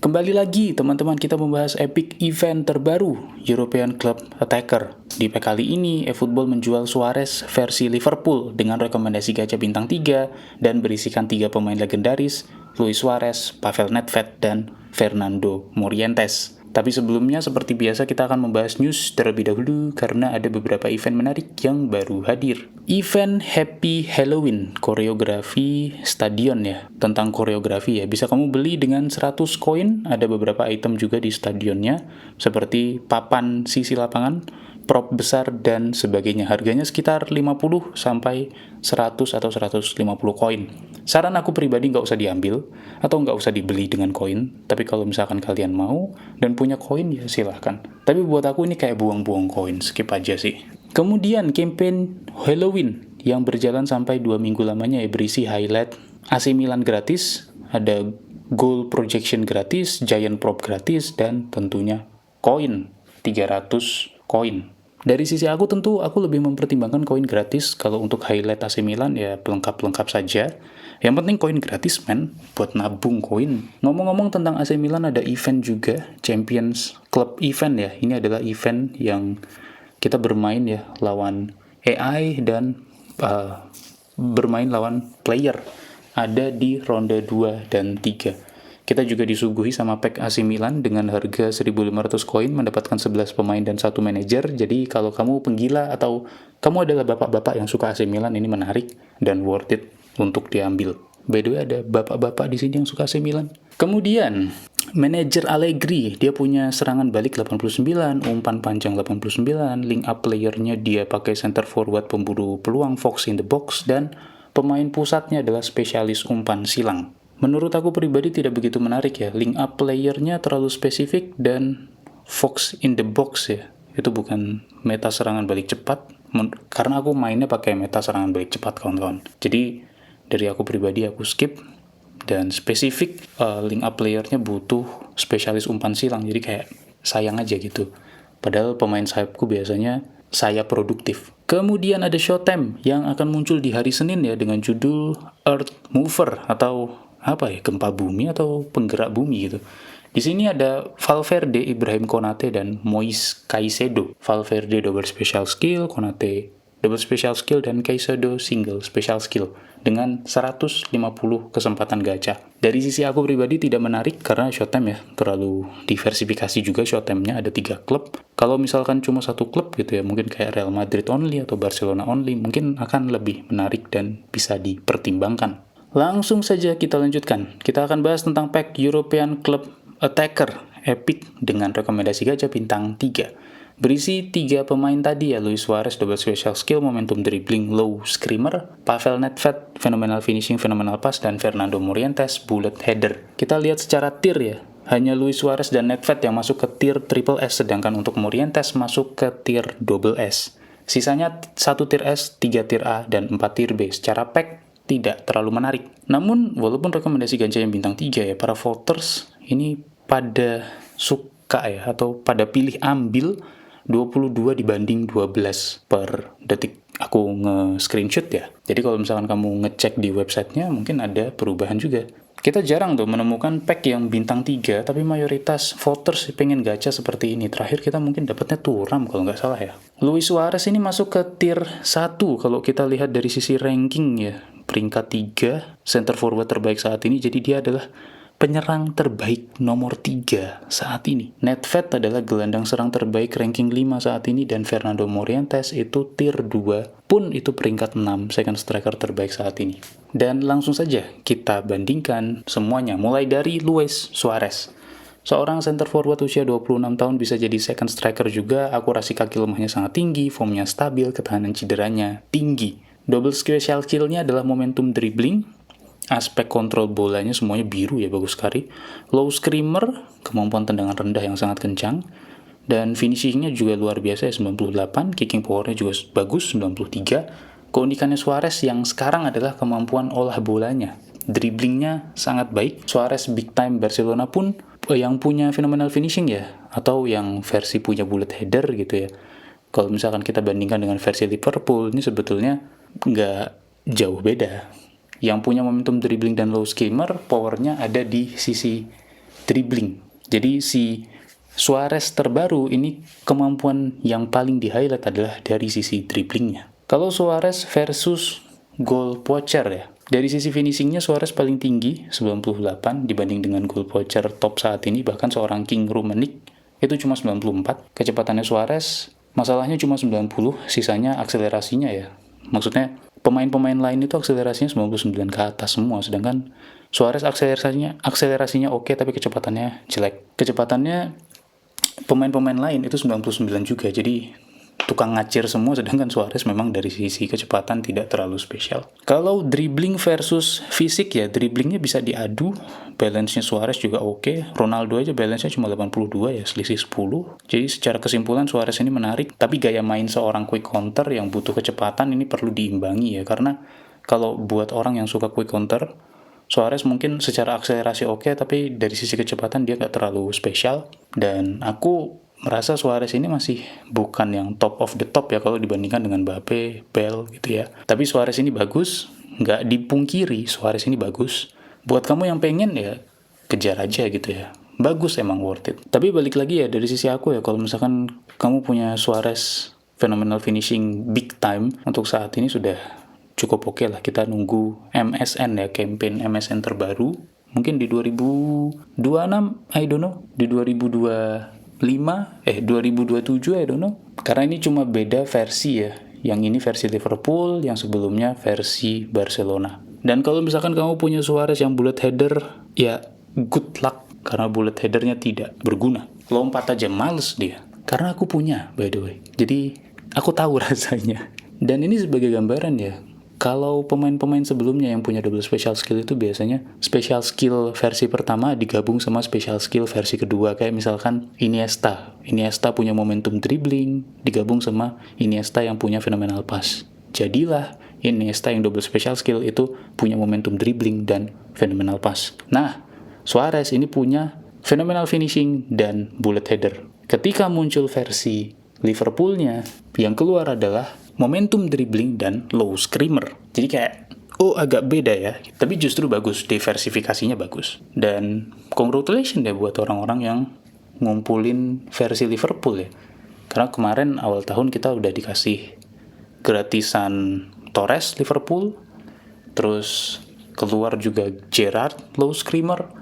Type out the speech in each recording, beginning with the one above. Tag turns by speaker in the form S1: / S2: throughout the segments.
S1: Kembali lagi teman-teman, kita membahas epic event terbaru European Club Attacker. Di pack kali ini, eFootball menjual Suarez versi Liverpool dengan rekomendasi gacha bintang 3 dan berisikan 3 pemain legendaris, Luis Suarez, Pavel Nedved, dan Fernando Morientes. Tapi sebelumnya, seperti biasa, kita akan membahas news terlebih dahulu karena ada beberapa event menarik yang baru hadir. Event Happy Halloween, koreografi stadion ya. Tentang koreografi ya, bisa kamu beli dengan 100 koin, ada beberapa item juga di stadionnya, seperti papan sisi lapangan, prop besar, dan sebagainya. Harganya sekitar 50 sampai 100 atau 150 koin. Saran aku pribadi nggak usah diambil, atau nggak usah dibeli dengan koin, tapi kalau misalkan kalian mau dan punya koin ya silahkan. Tapi buat aku ini kayak buang-buang koin, skip aja sih. Kemudian campaign Halloween yang berjalan sampai 2 minggu lamanya ya, berisi highlight AC Milan gratis, ada goal projection gratis, giant prop gratis, dan tentunya koin 300 koin. Dari sisi aku tentu aku lebih mempertimbangkan koin gratis. Kalau untuk highlight AC Milan ya pelengkap-pelengkap saja. Yang penting koin gratis men, buat nabung koin. Ngomong-ngomong tentang AC Milan, ada event juga, Champions Club event ya. Ini adalah event yang kita bermain ya lawan AI dan bermain lawan player. Ada di ronde 2 dan 3. Kita juga disuguhi sama pack AC Milan dengan harga 1.500 koin, mendapatkan 11 pemain dan 1 manajer. Jadi kalau kamu penggila atau kamu adalah bapak-bapak yang suka AC Milan, ini menarik dan worth it untuk diambil. By the way, ada bapak-bapak di sini yang suka AC Milan. Kemudian, manajer Allegri, dia punya serangan balik 89, umpan panjang 89, link up playernya dia pakai center forward pemburu peluang Fox in the box, dan pemain pusatnya adalah spesialis umpan silang. Menurut aku pribadi tidak begitu menarik ya, link up playernya terlalu spesifik dan Fox in the box ya, itu bukan meta serangan balik cepat, karena aku mainnya pakai meta serangan balik cepat kawan-kawan. Jadi dari aku pribadi aku skip, dan spesifik link up playernya butuh spesialis umpan silang, jadi kayak sayang aja gitu. Padahal pemain sayapku biasanya saya produktif. Kemudian ada Showtime yang akan muncul di hari Senin ya dengan judul Earth Mover atau apa ya, gempa bumi atau penggerak bumi gitu. Di sini ada Valverde, Ibrahim Konate, dan Moise Caicedo. Valverde double special skill, Konate double special skill, dan Caicedo single special skill dengan 150 kesempatan gacha. Dari sisi aku pribadi tidak menarik karena Showtime ya, terlalu diversifikasi juga. Showtime-nya ada 3 klub. Kalau misalkan cuma 1 klub gitu ya, mungkin kayak Real Madrid only atau Barcelona only, mungkin akan lebih menarik dan bisa dipertimbangkan. Langsung saja kita lanjutkan. Kita akan bahas tentang pack European Club Attacker Epic dengan rekomendasi gacha bintang 3. Berisi 3 pemain tadi ya, Luis Suarez double special skill, momentum dribbling, low screamer, Pavel Nedved phenomenal finishing, phenomenal pass, dan Fernando Morientes bullet header. Kita lihat secara tier ya. Hanya Luis Suarez dan Nedved yang masuk ke tier triple S, sedangkan untuk Morientes masuk ke tier double S. Sisanya 1 tier S, 3 tier A, dan 4 tier B. Secara pack tidak terlalu menarik. Namun, walaupun rekomendasi gacha yang bintang 3 ya, para voters ini pada suka ya, atau pada pilih ambil 22 dibanding 12 per detik. Aku nge-screenshot ya. Jadi kalau misalkan kamu ngecek di websitenya, mungkin ada perubahan juga. Kita jarang tuh menemukan pack yang bintang 3, tapi mayoritas voters pengen gacha seperti ini. Terakhir kita mungkin dapatnya Thuram kalau nggak salah ya. Luis Suarez ini masuk ke tier 1 kalau kita lihat dari sisi ranking ya. Peringkat 3, center forward terbaik saat ini, jadi dia adalah penyerang terbaik nomor 3 saat ini. Nedved adalah gelandang serang terbaik ranking 5 saat ini, dan Fernando Morientes itu tier 2, pun itu peringkat 6 second striker terbaik saat ini. Dan langsung saja kita bandingkan semuanya, mulai dari Luis Suarez. Seorang center forward usia 26 tahun bisa jadi second striker juga, akurasi kaki lemahnya sangat tinggi, formnya stabil, ketahanan cederanya tinggi. Double special skill-nya adalah momentum dribbling, aspek kontrol bolanya semuanya biru ya, bagus sekali. Low screamer, kemampuan tendangan rendah yang sangat kencang, dan finishing-nya juga luar biasa ya, 98, kicking power-nya juga bagus, 93. Keunikannya Suarez yang sekarang adalah kemampuan olah bolanya. Dribblingnya sangat baik. Suarez big time Barcelona pun yang punya phenomenal finishing ya, atau yang versi punya bullet header gitu ya. Kalau misalkan kita bandingkan dengan versi Liverpool, ini sebetulnya nggak jauh beda. Yang punya momentum dribbling dan low screamer, powernya ada di sisi dribbling. Jadi si Suarez terbaru ini kemampuan yang paling di-highlight adalah dari sisi dribblingnya. Kalau Suarez versus goal poacher ya, dari sisi finishingnya Suarez paling tinggi 98 dibanding dengan goal poacher top saat ini, bahkan seorang King Rummenigge itu cuma 94. Kecepatannya Suarez masalahnya cuma 90, sisanya akselerasinya ya. Maksudnya pemain-pemain lain itu akselerasinya 99 ke atas semua, sedangkan Suarez akselerasinya oke, tapi kecepatannya jelek. Kecepatannya pemain-pemain lain itu 99 juga, jadi tukang ngacir semua, sedangkan Suarez memang dari sisi kecepatan tidak terlalu spesial. Kalau dribbling versus fisik ya, dribblingnya bisa diadu, balance-nya Suarez juga oke. Ronaldo aja balance-nya cuma 82 ya, selisih 10. Jadi secara kesimpulan Suarez ini menarik, tapi gaya main seorang quick counter yang butuh kecepatan ini perlu diimbangi ya, karena kalau buat orang yang suka quick counter, Suarez mungkin secara akselerasi oke, tapi dari sisi kecepatan dia nggak terlalu spesial. Dan aku merasa Suarez ini masih bukan yang top of the top ya kalau dibandingkan dengan Mbappe, Bale gitu ya. Tapi Suarez ini bagus, nggak dipungkiri Suarez ini bagus. Buat kamu yang pengen ya kejar aja gitu ya. Bagus, emang worth it. Tapi balik lagi ya dari sisi aku ya, kalau misalkan kamu punya Suarez phenomenal finishing big time, untuk saat ini sudah cukup oke lah. Kita nunggu MSN ya, campaign MSN terbaru. Mungkin di 2026, I don't know. Di 2027, I don't know. Karena ini cuma beda versi ya. Yang ini versi Liverpool, yang sebelumnya versi Barcelona. Dan kalau misalkan kamu punya Suarez yang bullet header, ya good luck. Karena bullet headernya tidak berguna. Lompat aja males dia. Karena aku punya, by the way. Jadi, aku tahu rasanya. Dan ini sebagai gambaran ya. Kalau pemain-pemain sebelumnya yang punya double special skill itu biasanya special skill versi pertama digabung sama special skill versi kedua. Kayak misalkan Iniesta. Iniesta punya momentum dribbling digabung sama Iniesta yang punya phenomenal pass. Jadilah Iniesta yang double special skill itu punya momentum dribbling dan phenomenal pass. Nah, Suarez ini punya phenomenal finishing dan bullet header. Ketika muncul versi Liverpoolnya, yang keluar adalah momentum dribbling dan low screamer. Jadi kayak, agak beda ya. Tapi justru bagus, diversifikasinya bagus. Dan congratulations ya buat orang-orang yang ngumpulin versi Liverpool ya. Karena kemarin awal tahun kita udah dikasih gratisan Torres Liverpool, terus keluar juga Gerrard low screamer,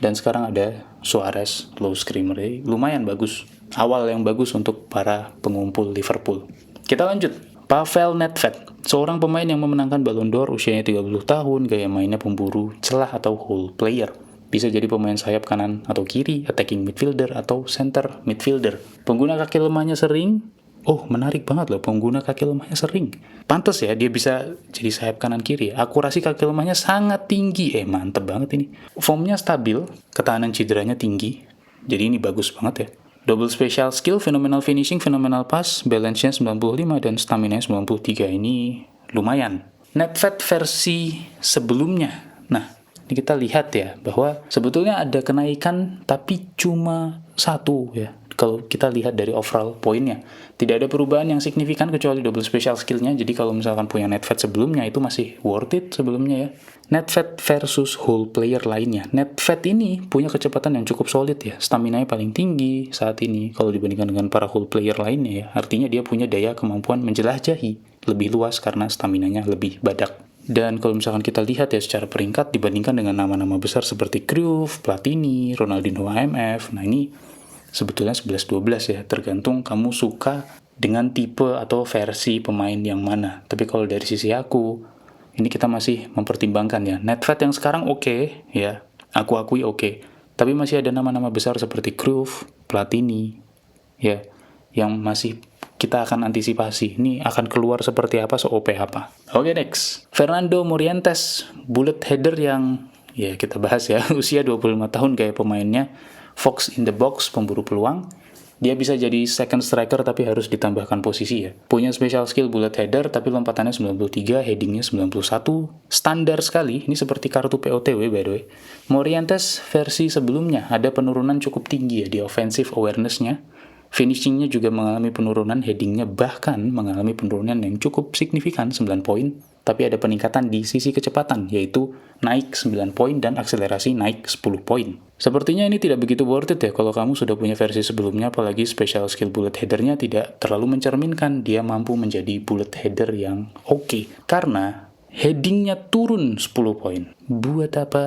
S1: dan sekarang ada Suarez low screamer. Jadi lumayan bagus. Awal yang bagus untuk para pengumpul Liverpool. Kita lanjut. Pavel Nedved, seorang pemain yang memenangkan Ballon d'Or, usianya 30 tahun, gaya mainnya pemburu celah atau hole player. Bisa jadi pemain sayap kanan atau kiri, attacking midfielder atau center midfielder. Pengguna kaki lemahnya sering. Menarik banget loh, pengguna kaki lemahnya sering. Pantes ya dia bisa jadi sayap kanan kiri. Akurasi kaki lemahnya sangat tinggi. Mantep banget ini. Formnya stabil, ketahanan cederanya tinggi. Jadi ini bagus banget ya. Double special skill, phenomenal finishing, phenomenal pass, balance-nya 95 dan stamina-nya 93. Ini lumayan. Nedved versi sebelumnya. Nah, ini kita lihat ya bahwa sebetulnya ada kenaikan tapi cuma satu ya. Kalau kita lihat dari overall poinnya, tidak ada perubahan yang signifikan kecuali double special skill-nya. Jadi kalau misalkan punya Nedved sebelumnya itu masih worth it sebelumnya ya. Nedved versus whole player lainnya. Nedved ini punya kecepatan yang cukup solid ya. Stamina-nya paling tinggi saat ini kalau dibandingkan dengan para whole player lainnya ya. Artinya dia punya daya kemampuan menjelajahi lebih luas karena stamina-nya lebih badak. Dan kalau misalkan kita lihat ya secara peringkat dibandingkan dengan nama-nama besar seperti Cruyff, Platini, Ronaldinho AMF. Nah ini sebetulnya 11-12 ya, tergantung kamu suka dengan tipe atau versi pemain yang mana. Tapi kalau dari sisi aku, ini kita masih mempertimbangkan ya. Nedved yang sekarang oke, ya, aku akui oke. Tapi masih ada nama-nama besar seperti Cruyff, Platini, ya, yang masih kita akan antisipasi. Ini akan keluar seperti apa, se-OP apa. Oke, next. Fernando Morientes, bullet header yang, ya kita bahas ya, usia 25 tahun gaya pemainnya. Fox in the box, pemburu peluang. Dia bisa jadi second striker tapi harus ditambahkan posisi ya. Punya special skill bullet header tapi lompatannya 93, headingnya 91. Standar sekali, ini seperti kartu POTW by the way. Morientes versi sebelumnya ada penurunan cukup tinggi ya di offensive awareness-nya. Finishing-nya juga mengalami penurunan, heading-nya bahkan mengalami penurunan yang cukup signifikan, 9 poin. tapi ada peningkatan di sisi kecepatan, yaitu naik 9 poin dan akselerasi naik 10 poin. Sepertinya ini tidak begitu worth it ya kalau kamu sudah punya versi sebelumnya, apalagi special skill bullet headernya tidak terlalu mencerminkan dia mampu menjadi bullet header yang oke. Karena headingnya turun 10 poin. Buat apa?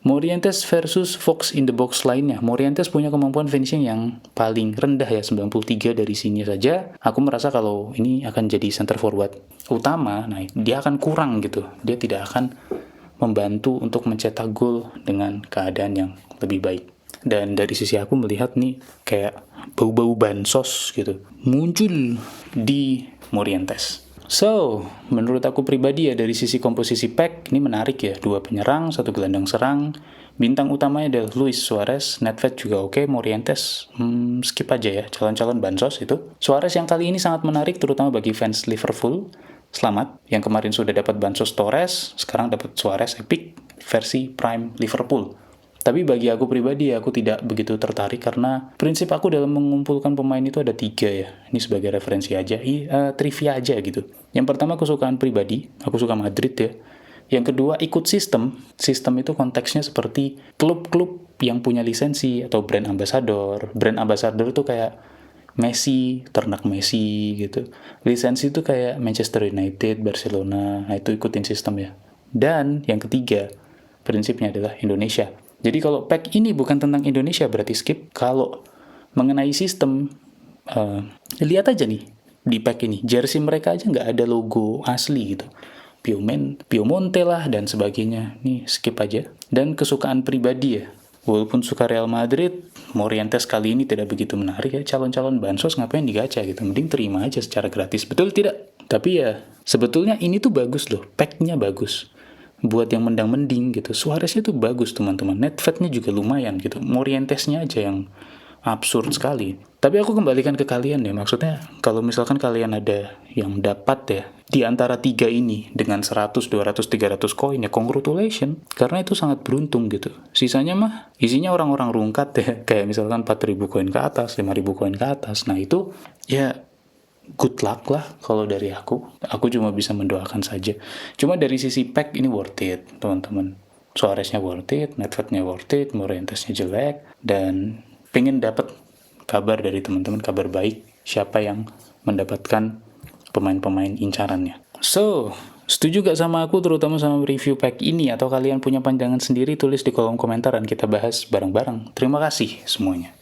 S1: Morientes versus Fox in the Box lainnya. Morientes punya kemampuan finishing yang paling rendah ya, 93 dari sini saja. Aku merasa kalau ini akan jadi center forward utama, nah dia akan kurang gitu. Dia tidak akan membantu untuk mencetak gol dengan keadaan yang lebih baik. Dan dari sisi aku melihat nih kayak bau-bau bansos gitu muncul di Morientes. So, menurut aku pribadi ya dari sisi komposisi pack, ini menarik ya. 2 penyerang, 1 gelandang serang. Bintang utamanya adalah Luis Suarez, Nedved juga oke, Morientes, skip aja ya, calon-calon bansos itu. Suarez yang kali ini sangat menarik, terutama bagi fans Liverpool. Selamat, yang kemarin sudah dapat bansos Torres, sekarang dapat Suarez Epic versi Prime Liverpool. Tapi bagi aku pribadi aku tidak begitu tertarik karena prinsip aku dalam mengumpulkan pemain itu ada 3 ya. Ini sebagai referensi aja, trivia aja gitu. Yang pertama kesukaan pribadi, aku suka Madrid ya. Yang kedua ikut sistem. Sistem itu konteksnya seperti klub-klub yang punya lisensi atau brand ambassador. Brand ambassador itu kayak Messi, ternak Messi gitu. Lisensi itu kayak Manchester United, Barcelona, nah itu ikutin sistem ya. Dan yang ketiga, prinsipnya adalah Indonesia. Jadi kalau pack ini bukan tentang Indonesia berarti skip. Kalau mengenai sistem, lihat aja nih di pack ini. Jersey mereka aja nggak ada logo asli gitu. Piemonte lah dan sebagainya. Nih skip aja. Dan kesukaan pribadi ya. Walaupun suka Real Madrid, Morientes kali ini tidak begitu menarik ya. Calon-calon bansos ngapain digacha gitu. Mending terima aja secara gratis. Betul tidak? Tapi ya sebetulnya ini tuh bagus loh. Packnya bagus. Buat yang mendang-mending gitu, Suareznya tuh bagus teman-teman, Nedvednya juga lumayan gitu, Morientesnya aja yang absurd sekali. Tapi aku kembalikan ke kalian ya, maksudnya kalau misalkan kalian ada yang dapat ya di antara 3 ini dengan 100, 200, 300 koin ya congratulations, karena itu sangat beruntung gitu. Sisanya mah isinya orang-orang rungkat ya, kayak misalkan 4.000 koin ke atas, 5.000 koin ke atas. Nah itu ya good luck lah kalau dari aku. Aku cuma bisa mendoakan saja. Cuma dari sisi pack ini worth it, teman-teman. Suareznya worth it, Nedvednya worth it, Morientesnya jelek, dan pengen dapat kabar dari teman-teman, kabar baik siapa yang mendapatkan pemain-pemain incarannya. So, setuju gak sama aku terutama sama review pack ini, atau kalian punya pandangan sendiri? Tulis di kolom komentar dan kita bahas bareng-bareng. Terima kasih semuanya.